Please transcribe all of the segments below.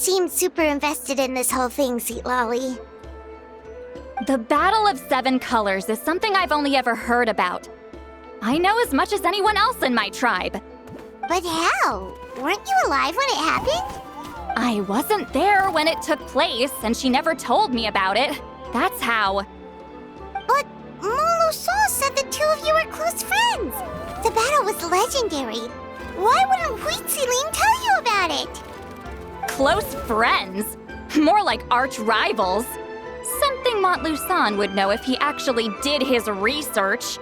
seem super invested in this whole thing, Sweet Lolly. The Battle of Seven Colors is something I've only ever heard about. I know as much as anyone else in my tribe. But how? Weren't you alive when it happened? I wasn't there when it took place, and she never told me about it. That's how. But Molo Sol said the two of you were close friends. The battle was legendary. Why wouldn't Huitziling tell you about it? Close friends? More like arch rivals. Something Montluçon would know if he actually did his research.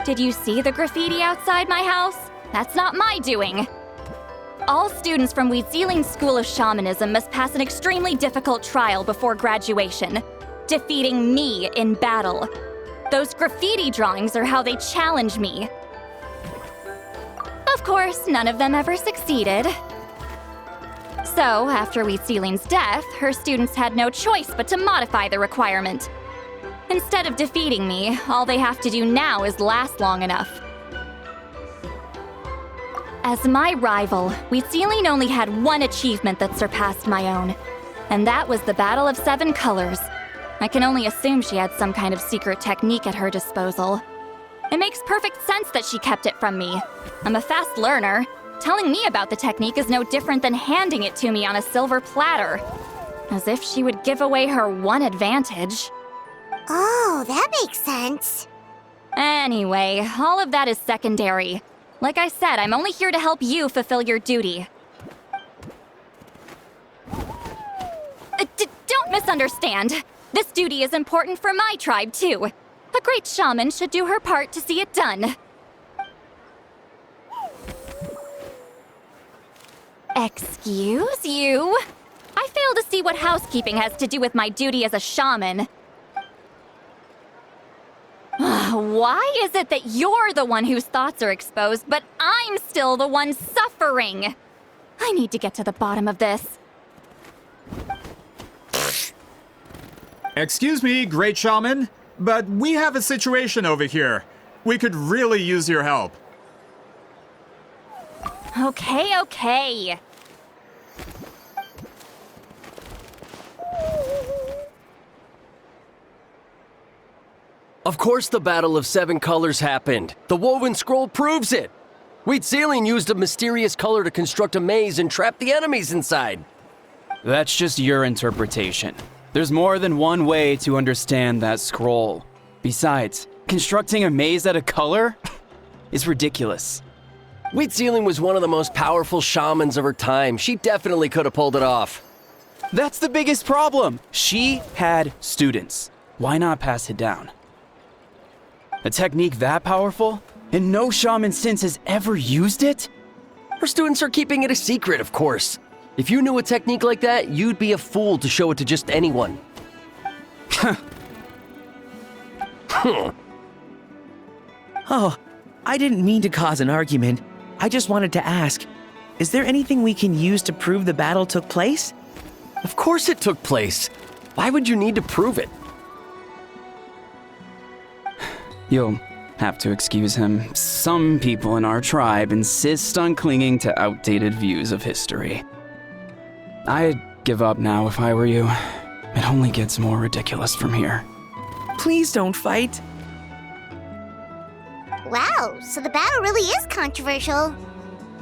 Did you see the graffiti outside my house? That's not my doing. All students from Huitziling's School of Shamanism must pass an extremely difficult trial before graduation, defeating me in battle. Those graffiti drawings are how they challenge me. Of course, none of them ever succeeded. So, after Huitziling's death, her students had no choice but to modify the requirement. Instead of defeating me, all they have to do now is last long enough. As my rival, Huitziling only had one achievement that surpassed my own, and that was the Battle of Seven Colors. I can only assume she had some kind of secret technique at her disposal. It makes perfect sense that she kept it from me. I'm a fast learner. Telling me about the technique is no different than handing it to me on a silver platter. As if she would give away her one advantage. Oh, that makes sense. Anyway, all of that is secondary. Like I said, I'm only here to help you fulfill your duty. Don't misunderstand. This duty is important for my tribe, too. A great shaman should do her part to see it done. Excuse you? I fail to see what housekeeping has to do with my duty as a shaman. Why is it that you're the one whose thoughts are exposed, but I'm still the one suffering? I need to get to the bottom of this. Excuse me, Great Shaman, but we have a situation over here. We could really use your help. Okay. Of course the Battle of Seven Colors happened. The woven scroll proves it. Huitziling used a mysterious color to construct a maze and trap the enemies inside. That's just your interpretation. There's more than one way to understand that scroll. Besides, constructing a maze out of color is ridiculous. Huitziling was one of the most powerful shamans of her time. She definitely could have pulled it off. That's the biggest problem. She had students. Why not pass it down? A technique that powerful? And no shaman since has ever used it? Her students are keeping it a secret, of course. If you knew a technique like that, you'd be a fool to show it to just anyone. Oh, I didn't mean to cause an argument. I just wanted to ask, is there anything we can use to prove the battle took place? Of course it took place. Why would you need to prove it? You'll have to excuse him. Some people in our tribe insist on clinging to outdated views of history. I'd give up now if I were you. It only gets more ridiculous from here. Please don't fight. Wow, so the battle really is controversial.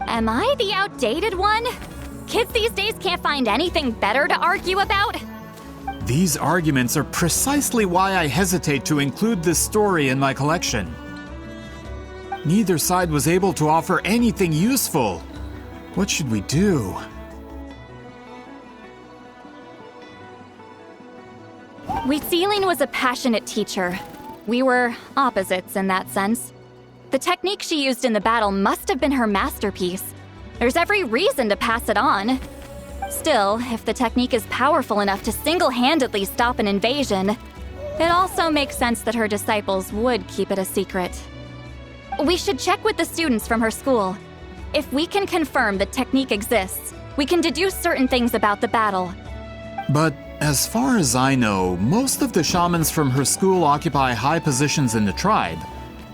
Am I the outdated one? Kids these days can't find anything better to argue about? These arguments are precisely why I hesitate to include this story in my collection. Neither side was able to offer anything useful. What should we do? Huitziling was a passionate teacher. We were opposites in that sense. The technique she used in the battle must have been her masterpiece. There's every reason to pass it on. Still, if the technique is powerful enough to single-handedly stop an invasion, it also makes sense that her disciples would keep it a secret. We should check with the students from her school. If we can confirm the technique exists, we can deduce certain things about the battle. But as far as I know, most of the shamans from her school occupy high positions in the tribe.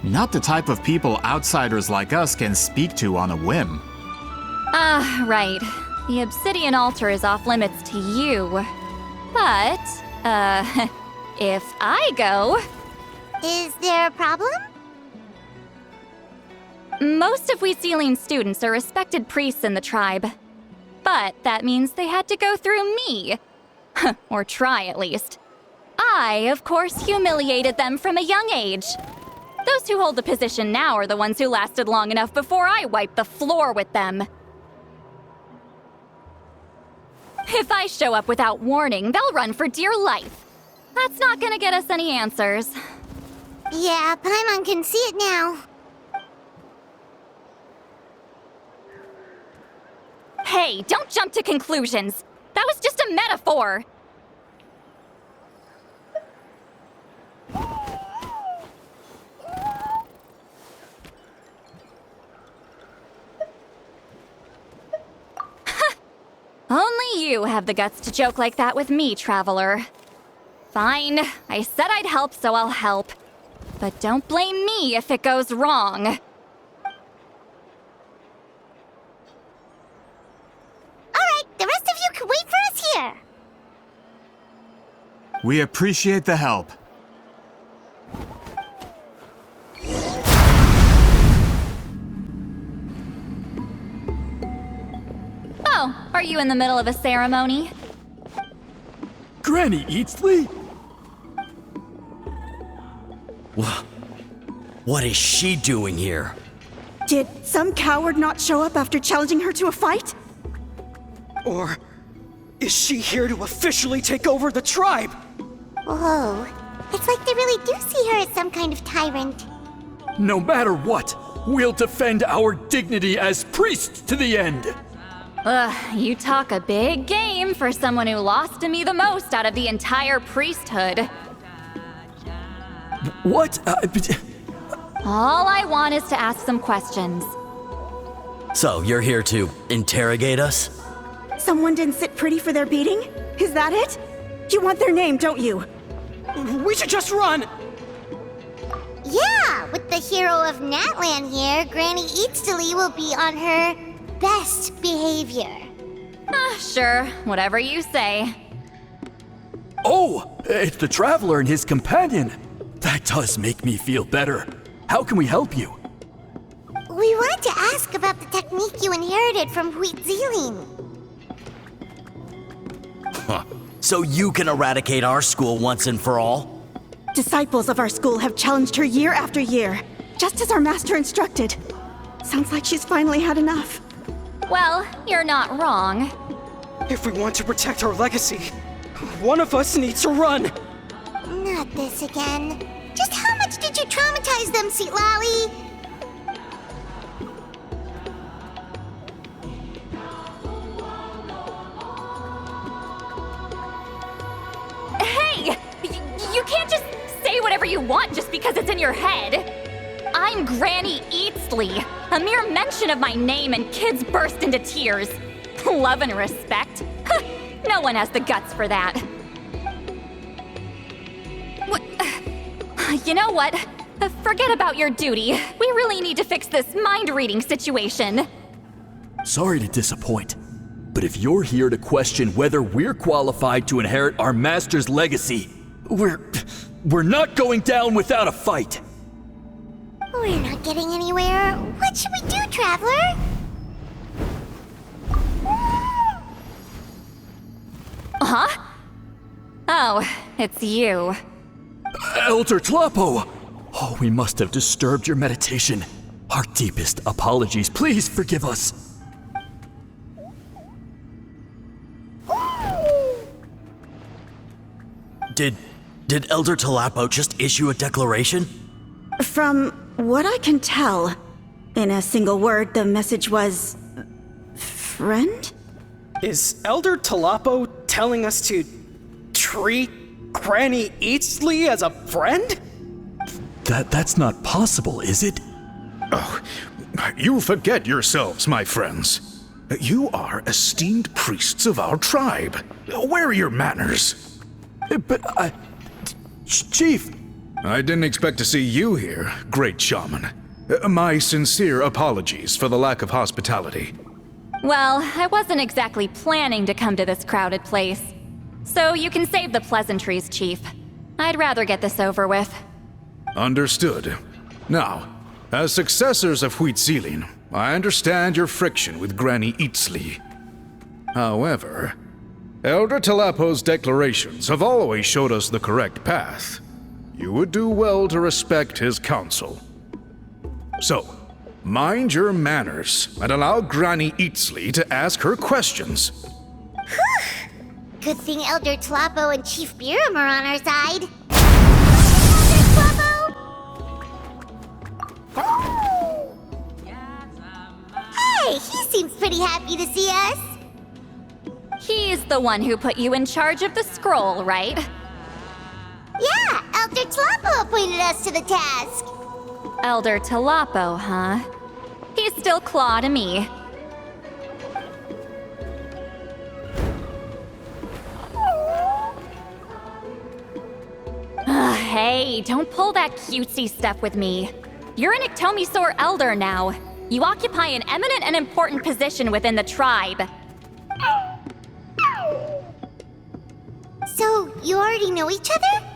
Not the type of people outsiders like us can speak to on a whim. Right. the obsidian altar is off limits to you. But, if I go... Is there a problem? Most of Wheatsealing students are respected priests in the tribe. But that means they had to go through me. Or try, at least. I, of course, humiliated them from a young age. Those who hold the position now are the ones who lasted long enough before I wiped the floor with them. If I show up without warning, they'll run for dear life. That's not gonna get us any answers. Yeah, Paimon can see it now. Hey, don't jump to conclusions. That was just a metaphor. Only you have the guts to joke like that with me, Traveler. Fine, I said I'd help, so I'll help. But don't blame me if it goes wrong. Alright, the rest of you can wait for us here. We appreciate the help. Oh, are you in the middle of a ceremony? Granny Eatsley? What is she doing here? Did some coward not show up after challenging her to a fight? Or is she here to officially take over the tribe? Whoa, it's like they really do see her as some kind of tyrant. No matter what, we'll defend our dignity as priests to the end. Ugh, you talk a big game for someone who lost to me the most out of the entire priesthood. What? All I want is to ask some questions. So, you're here to interrogate us? Someone didn't sit pretty for their beating? Is that it? You want their name, don't you? We should just run! Yeah, with the hero of Natlan here, Granny Eatsley will be on her best behavior. Sure, whatever you say. Oh, it's the Traveler and his companion. That does make me feel better. How can we help you? We wanted to ask about the technique you inherited from Wheatsealing. So you can eradicate our school once and for all? Disciples of our school have challenged her year after year, just as our master instructed. Sounds like she's finally had enough. Well, you're not wrong. If we want to protect our legacy, one of us needs to run. Not this again. Just how much did you traumatize them, Sweet Lolly? Hey! You can't just say whatever you want just because it's in your head. I'm Granny Eatsley. A mere mention of my name and kids burst into tears. Love and respect? No one has the guts for that. You know what? Forget about your duty. We really need to fix this mind-reading situation. Sorry to disappoint, but if you're here to question whether we're qualified to inherit our master's legacy, we're not going down without a fight. We're not getting anywhere. What should we do, Traveler? Huh? Oh, it's you. Elder Tlapo! Oh, we must have disturbed your meditation. Our deepest apologies. Please forgive us. Did Elder Tlapo just issue a declaration? From what I can tell, in a single word, the message was... friend? Is Elder Tlapo telling us to treat Granny Eatsley as a friend? That's not possible, is it? Oh, you forget yourselves, my friends. You are esteemed priests of our tribe. Where are your manners? But Chief... I didn't expect to see you here, great shaman. My sincere apologies for the lack of hospitality. Well, I wasn't exactly planning to come to this crowded place. So you can save the pleasantries, Chief. I'd rather get this over with. Understood. Now, as successors of Huitzilin, I understand your friction with Granny Itzli. However, Elder Talapo's declarations have always showed us the correct path. You would do well to respect his counsel. So, mind your manners and allow Granny Itzli to ask her questions. Good thing Elder Tlapo and Chief Biram are on our side. Hey, he seems pretty happy to see us. He's the one who put you in charge of the scroll, right? Yeah, Elder Tlapo appointed us to the task. Elder Talapo, huh? He's still Claw to me. Hey, don't pull that cutesy stuff with me. You're an Iktomi-Sor Elder now. You occupy an eminent and important position within the tribe. So, you already know each other?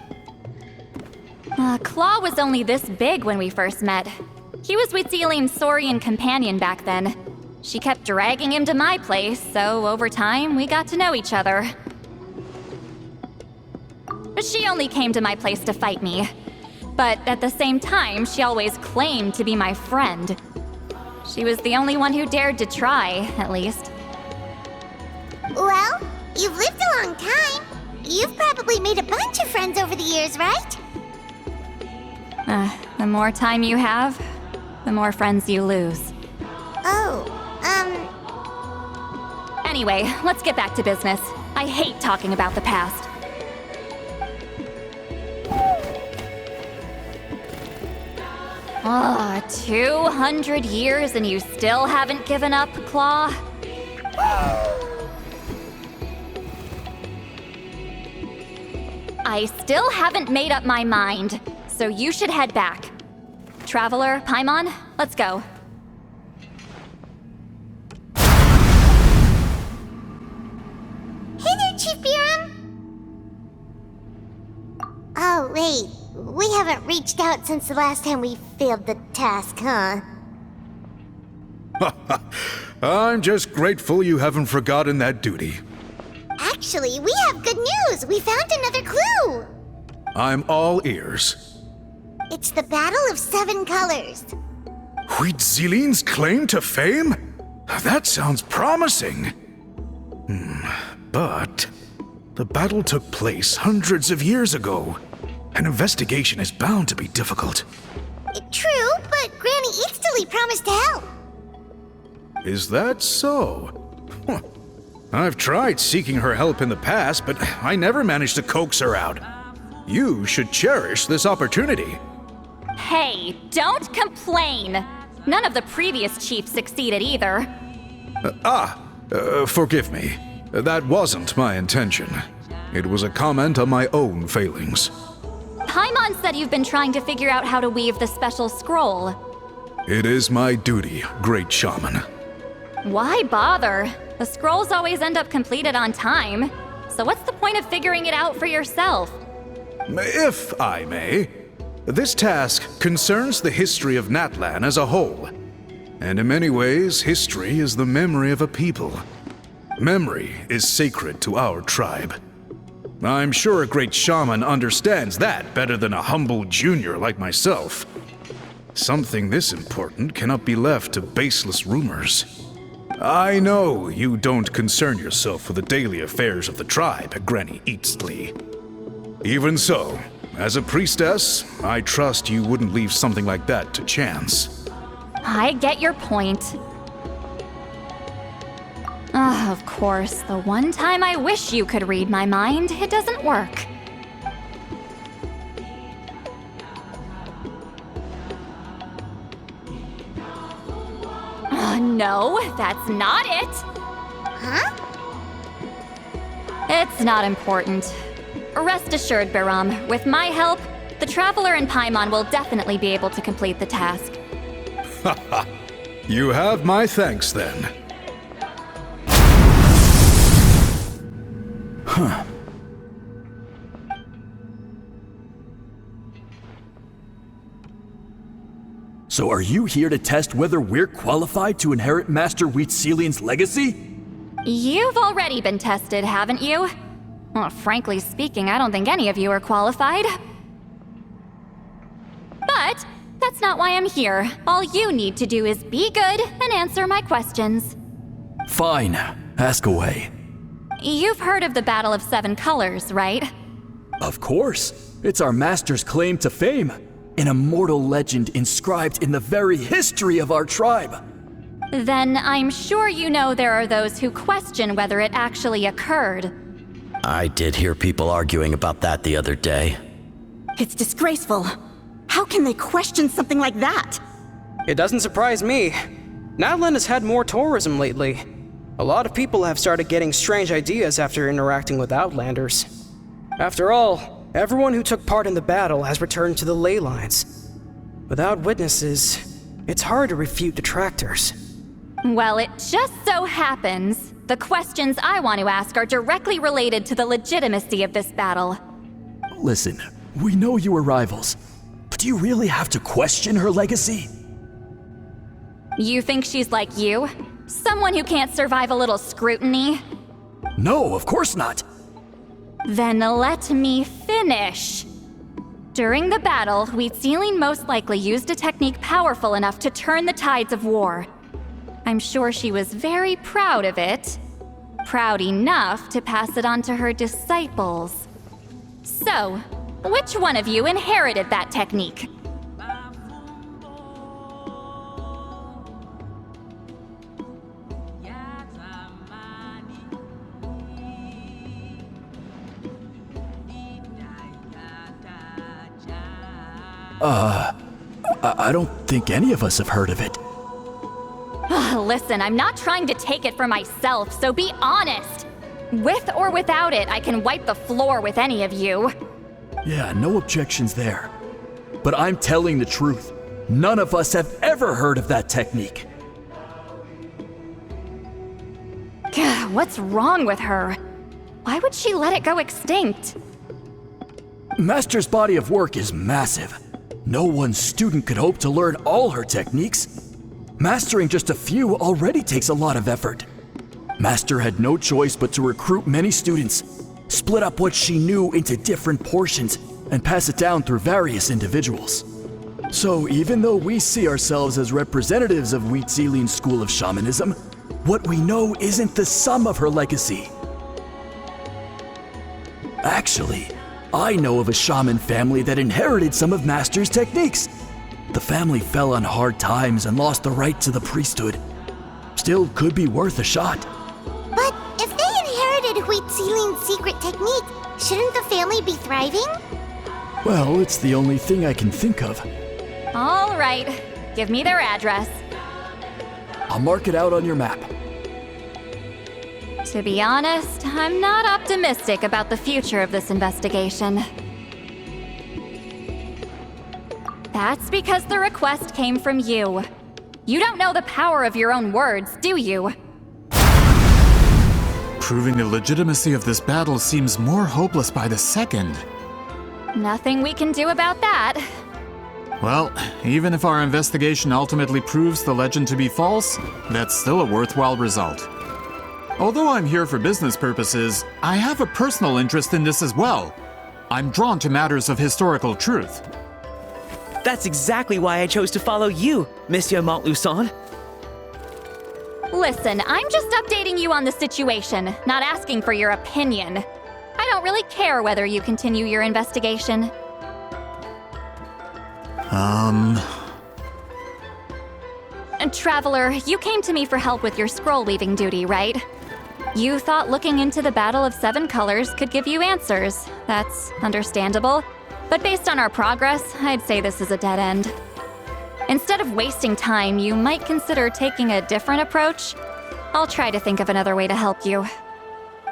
Claw was only this big when we first met. He was Huitzilin's Saurian companion back then. She kept dragging him to my place, so over time, we got to know each other. She only came to my place to fight me. But at the same time, she always claimed to be my friend. She was the only one who dared to try, at least. Well, you've lived a long time. You've probably made a bunch of friends over the years, right? The more time you have, the more friends you lose. Oh, Anyway, let's get back to business. I hate talking about the past. Oh, 200 years and you still haven't given up, Claw? I still haven't made up my mind, so you should head back. Traveler, Paimon, let's go. hey there, Chief Biram. Oh, wait. We haven't reached out since the last time we failed the task, huh? I'm just grateful you haven't forgotten that duty. Actually, we have good news. We found another clue. I'm all ears. It's the Battle of Seven Colors. Huitzilin's claim to fame? That sounds promising. But the battle took place hundreds of years ago. An investigation is bound to be difficult. True, but Granny Eatsterly promised to help. Is that so? Huh. I've tried seeking her help in the past, but I never managed to coax her out. You should cherish this opportunity. Hey, don't complain! None of the previous chiefs succeeded either. Forgive me. That wasn't my intention. It was a comment on my own failings. Paimon said you've been trying to figure out how to weave the special scroll. It is my duty, Great Shaman. Why bother? The scrolls always end up completed on time. So what's the point of figuring it out for yourself? If I may, this task concerns the history of Natlan as a whole. And in many ways, history is the memory of a people. Memory is sacred to our tribe. I'm sure a great shaman understands that better than a humble junior like myself. Something this important cannot be left to baseless rumors. I know you don't concern yourself with the daily affairs of the tribe, Granny Eatsley. Even so, as a priestess, I trust you wouldn't leave something like that to chance. I get your point. Of course, the one time I wish you could read my mind, it doesn't work. No, that's not it. Huh? It's not important. Rest assured, Biram, with my help, the Traveler and Paimon will definitely be able to complete the task. You have my thanks then. So are you here to test whether we're qualified to inherit Master Wheatselian's legacy? You've already been tested, haven't you? Well, frankly speaking, I don't think any of you are qualified. But that's not why I'm here. All you need to do is be good and answer my questions. Fine, ask away. You've heard of the Battle of Seven Colors, right? Of course, it's our master's claim to fame. An immortal legend inscribed in the very history of our tribe. Then I'm sure you know there are those who question whether it actually occurred. I did hear people arguing about that the other day. It's disgraceful. How can they question something like that? It doesn't surprise me. Natlan has had more tourism lately. A lot of people have started getting strange ideas after interacting with Outlanders. After all, everyone who took part in the battle has returned to the ley lines. Without witnesses, it's hard to refute detractors. Well, it just so happens the questions I want to ask are directly related to the legitimacy of this battle. Listen, we know you were rivals, but do you really have to question her legacy? You think she's like you? Someone who can't survive a little scrutiny? No, of course not. Then let me finish. During the battle, Wheatsealing most likely used a technique powerful enough to turn the tides of war. I'm sure she was very proud of it. Proud enough to pass it on to her disciples. So, which one of you inherited that technique? I don't think any of us have heard of it. Listen, I'm not trying to take it for myself, so be honest. With or without it, I can wipe the floor with any of you. Yeah, no objections there. But I'm telling the truth. None of us have ever heard of that technique. What's wrong with her? Why would she let it go extinct? Master's body of work is massive. No one student could hope to learn all her techniques. Mastering just a few already takes a lot of effort. Master had no choice but to recruit many students, split up what she knew into different portions, and pass it down through various individuals. So even though we see ourselves as representatives of Wheatsealing's school of shamanism, what we know isn't the sum of her legacy. Actually, I know of a shaman family that inherited some of Master's techniques. The family fell on hard times and lost the right to the priesthood. Still could be worth a shot. But if they inherited Wheatsealing's secret technique, shouldn't the family be thriving? Well, it's the only thing I can think of. All right, give me their address. I'll mark it out on your map. To be honest, I'm not optimistic about the future of this investigation. That's because the request came from you. You don't know the power of your own words, do you? Proving the legitimacy of this battle seems more hopeless by the second. Nothing we can do about that. Well, even if our investigation ultimately proves the legend to be false, that's still a worthwhile result. Although I'm here for business purposes, I have a personal interest in this as well. I'm drawn to matters of historical truth. That's exactly why I chose to follow you, Monsieur Montluçon. Listen, I'm just updating you on the situation, not asking for your opinion. I don't really care whether you continue your investigation. And Traveler, you came to me for help with your scroll weaving duty, right? You thought looking into the Battle of Seven Colors could give you answers. That's understandable. But based on our progress, I'd say this is a dead end. Instead of wasting time, you might consider taking a different approach. I'll try to think of another way to help you.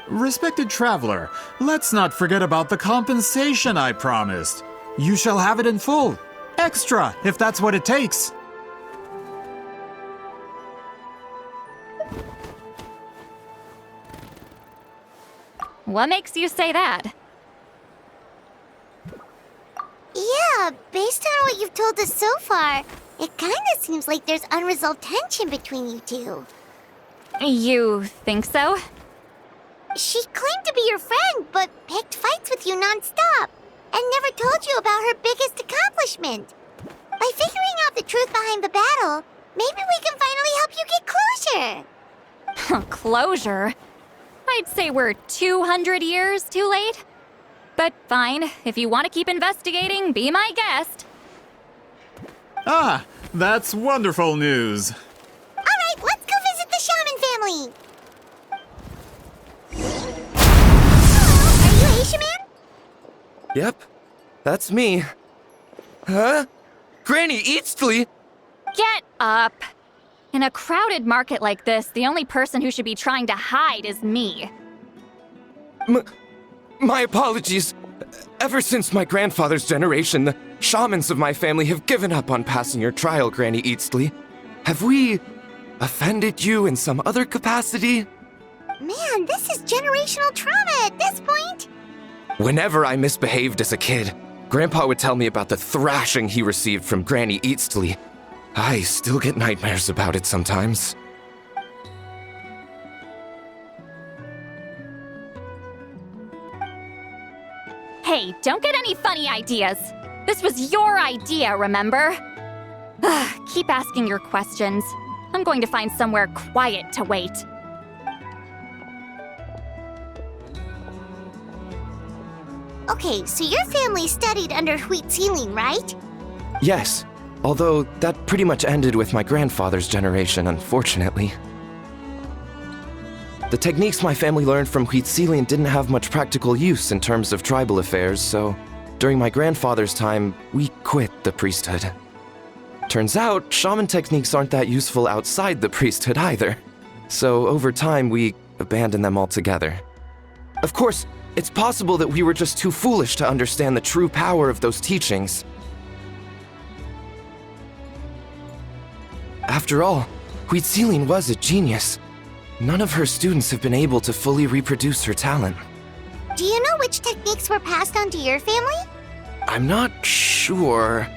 Respected traveler, let's not forget about the compensation I promised. You shall have it in full. Extra, if that's what it takes. What makes you say that? Yeah, based on what you've told us so far, it kinda seems like there's unresolved tension between you two. You think so? She claimed to be your friend, but picked fights with you non-stop, and never told you about her biggest accomplishment. By figuring out the truth behind the battle, maybe we can finally help you get closure. Closure? I'd say we're 200 years too late. But fine, if you want to keep investigating, be my guest. Ah, that's wonderful news. Alright, let's go visit the Shaman family. Hello, are you Asia Man? Yep, that's me. Huh? Granny Eastly? Get up! In a crowded market like this, the only person who should be trying to hide is me. My apologies. Ever since my grandfather's generation, the shamans of my family have given up on passing your trial, Granny Eastly. Have we offended you in some other capacity? Man, this is generational trauma at this point. Whenever I misbehaved as a kid, Grandpa would tell me about the thrashing he received from Granny Eastly. I still get nightmares about it sometimes. Hey, don't get any funny ideas. This was your idea, remember? Keep asking your questions. I'm going to find somewhere quiet to wait. Okay, so your family studied under Huitzilin, right? Yes, although that pretty much ended with my grandfather's generation, unfortunately. The techniques my family learned from Huitzilin didn't have much practical use in terms of tribal affairs, so during my grandfather's time, we quit the priesthood. Turns out, shaman techniques aren't that useful outside the priesthood either. So over time, we abandoned them altogether. Of course, it's possible that we were just too foolish to understand the true power of those teachings. After all, Huitzilin was a genius. None of her students have been able to fully reproduce her talent. Do you know which techniques were passed on to your family? I'm not sure.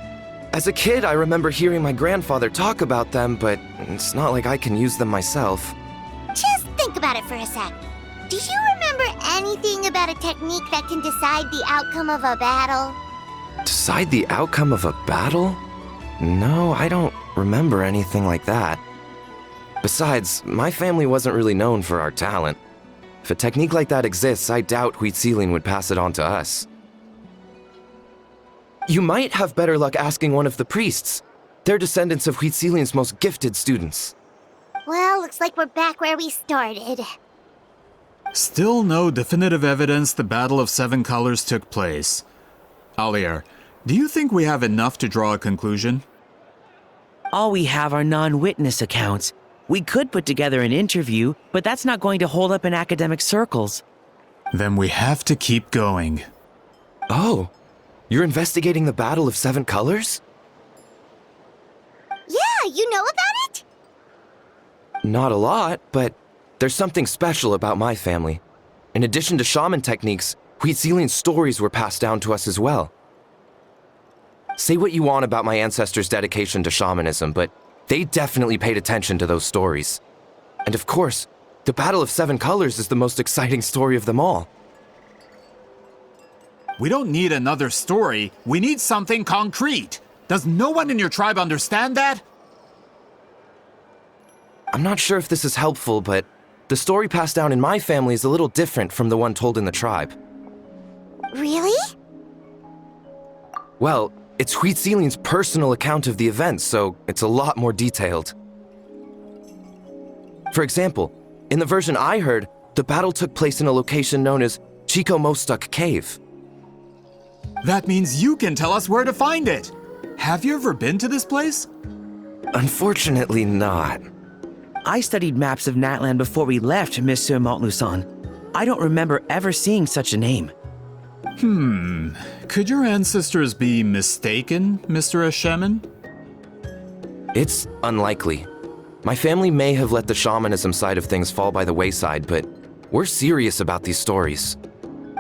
As a kid, I remember hearing my grandfather talk about them, but it's not like I can use them myself. Just think about it for a sec. Do you remember anything about a technique that can decide the outcome of a battle? Decide the outcome of a battle? No, I don't remember anything like that. Besides, my family wasn't really known for our talent. If a technique like that exists, I doubt Huitzilin would pass it on to us. You might have better luck asking one of the priests. They're descendants of Huitzilin's most gifted students. Well, looks like we're back where we started. Still no definitive evidence the Battle of Seven Colors took place. Alier, do you think we have enough to draw a conclusion? All we have are non-witness accounts. We could put together an interview, but that's not going to hold up in academic circles. Then we have to keep going. Oh, you're investigating the Battle of Seven Colors? Yeah, you know about it? Not a lot, but there's something special about my family. In addition to shaman techniques, Huitzilin's stories were passed down to us as well. Say what you want about my ancestors' dedication to shamanism, but they definitely paid attention to those stories. And of course, the Battle of Seven Colors is the most exciting story of them all. We don't need another story. We need something concrete. Does no one in your tribe understand that? I'm not sure if this is helpful, but the story passed down in my family is a little different from the one told in the tribe. Really? Well, it's Huitzilin's personal account of the event, so it's a lot more detailed. For example, in the version I heard, the battle took place in a location known as Chico Mostuk Cave. That means you can tell us where to find it. Have you ever been to this place? Unfortunately not. I studied maps of Natlan before we left, Monsieur Montluçon. I don't remember ever seeing such a name. Could your ancestors be mistaken, Mr. Shaman? It's unlikely. My family may have let the shamanism side of things fall by the wayside, but we're serious about these stories.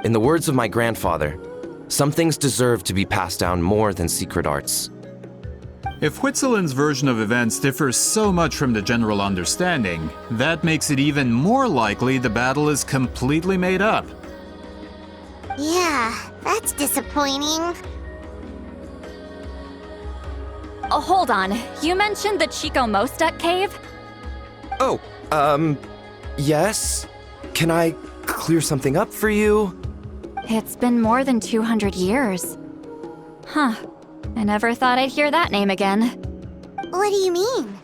In the words of my grandfather, some things deserve to be passed down more than secret arts. If Huitzilin's version of events differs so much from the general understanding, that makes it even more likely the battle is completely made up. Yeah, that's disappointing. Oh, hold on. You mentioned the Chico Mostek cave? Oh, yes? Can I clear something up for you? It's been more than 200 years. Huh. I never thought I'd hear that name again. What do you mean?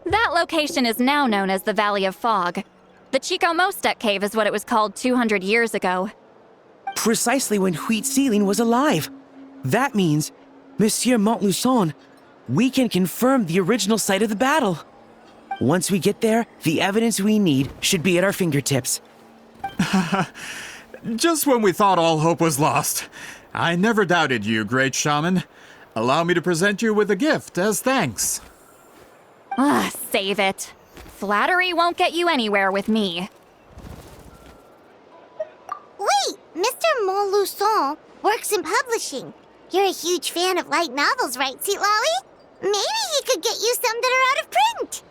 That location is now known as the Valley of Fog. The Chico Mostek cave is what it was called 200 years ago. Precisely when Huitzilin was alive. That means, Monsieur Montluçon, we can confirm the original site of the battle. Once we get there, the evidence we need should be at our fingertips. Just when we thought all hope was lost. I never doubted you, great shaman. Allow me to present you with a gift as thanks. Save it. Flattery won't get you anywhere with me. Wait, Mr. Montluçon works in publishing. You're a huge fan of light novels, right, Citlali? Maybe he could get you some that are out of print.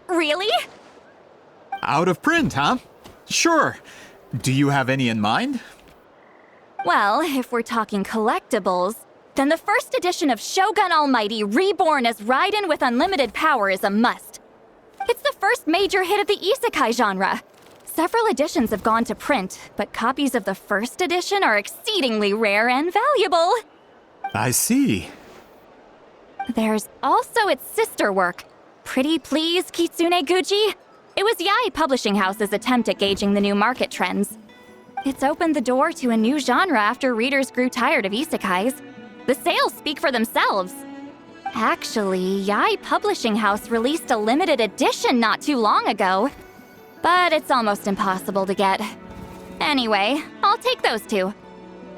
Really? Out of print, huh? Sure. Do you have any in mind? Well, if we're talking collectibles, then the first edition of Shogun Almighty Reborn as Raiden with Unlimited Power is a must. It's the first major hit of the isekai genre. Several editions have gone to print, but copies of the first edition are exceedingly rare and valuable. I see. There's also its sister work, Pretty Please Kitsune Guji. It was Yae Publishing House's attempt at gauging the new market trends. It's opened the door to a new genre after readers grew tired of isekais. The sales speak for themselves. Actually, Yae Publishing House released a limited edition not too long ago. But it's almost impossible to get. Anyway, I'll take those two.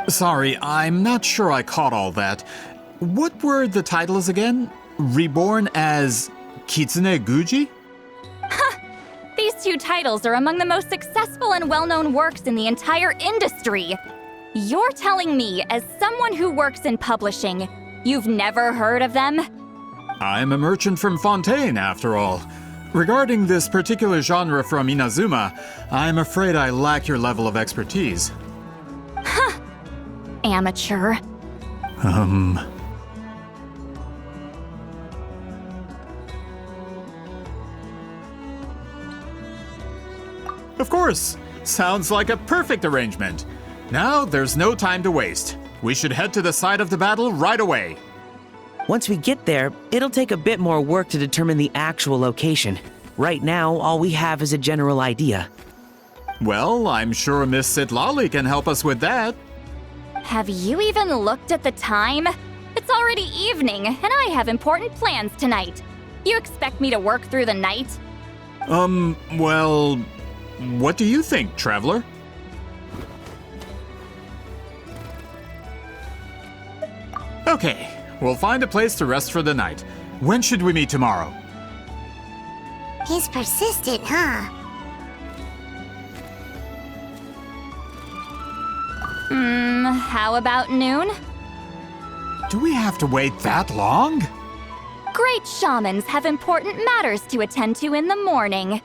Sorry, I'm not sure I caught all that. What were the titles again? Reborn as Kitsune Guji? These two titles are among the most successful and well-known works in the entire industry. You're telling me, as someone who works in publishing, you've never heard of them? I'm a merchant from Fontaine, after all. Regarding this particular genre from Inazuma, I'm afraid I lack your level of expertise. Amateur. Of course. Sounds like a perfect arrangement. Now, there's no time to waste. We should head to the site of the battle right away. Once we get there, it'll take a bit more work to determine the actual location. Right now, all we have is a general idea. Well, I'm sure Miss Citlali can help us with that. Have you even looked at the time? It's already evening, and I have important plans tonight. You expect me to work through the night? Well, what do you think, traveler? Okay, we'll find a place to rest for the night. When should we meet tomorrow? He's persistent, huh? How about noon? Do we have to wait that long? Great shamans have important matters to attend to in the morning.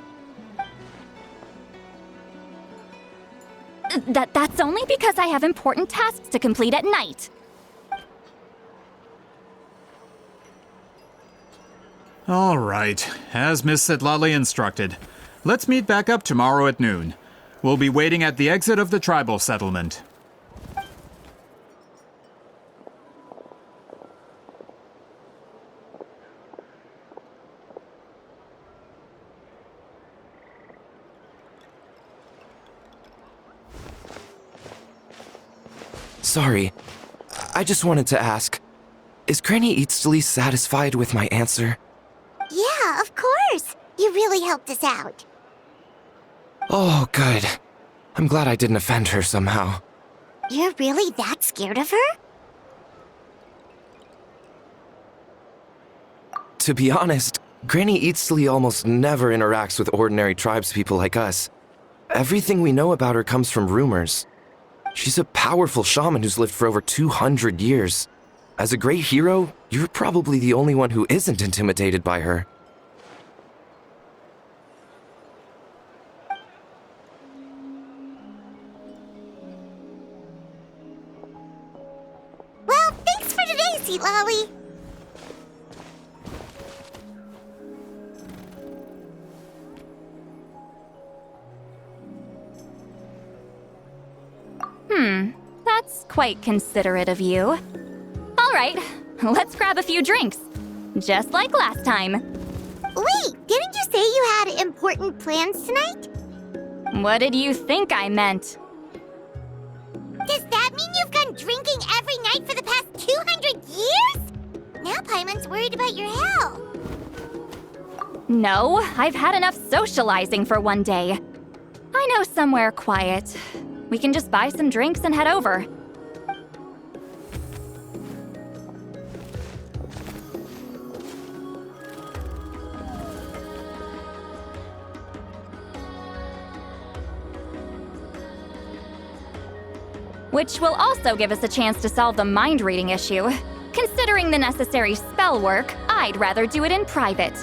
That's only because I have important tasks to complete at night. All right, as Miss Citlali instructed. Let's meet back up tomorrow at noon. We'll be waiting at the exit of the tribal settlement. Sorry, I just wanted to ask, is Granny Eatsley satisfied with my answer? Yeah, of course. You really helped us out. Oh, good. I'm glad I didn't offend her somehow. You're really that scared of her? To be honest, Granny Eatsley almost never interacts with ordinary tribespeople like us. Everything we know about her comes from rumors. She's a powerful shaman who's lived for over 200 years. As a great hero, you're probably the only one who isn't intimidated by her. Well, thanks for today, Sea Lolly. That's quite considerate of you. All right, let's grab a few drinks. Just like last time. Wait, didn't you say you had important plans tonight? What did you think I meant? Does that mean you've gone drinking every night for the past 200 years? Now Paimon's worried about your health. No, I've had enough socializing for one day. I know somewhere quiet. We can just buy some drinks and head over. Which will also give us a chance to solve the mind reading issue. Considering the necessary spell work, I'd rather do it in private.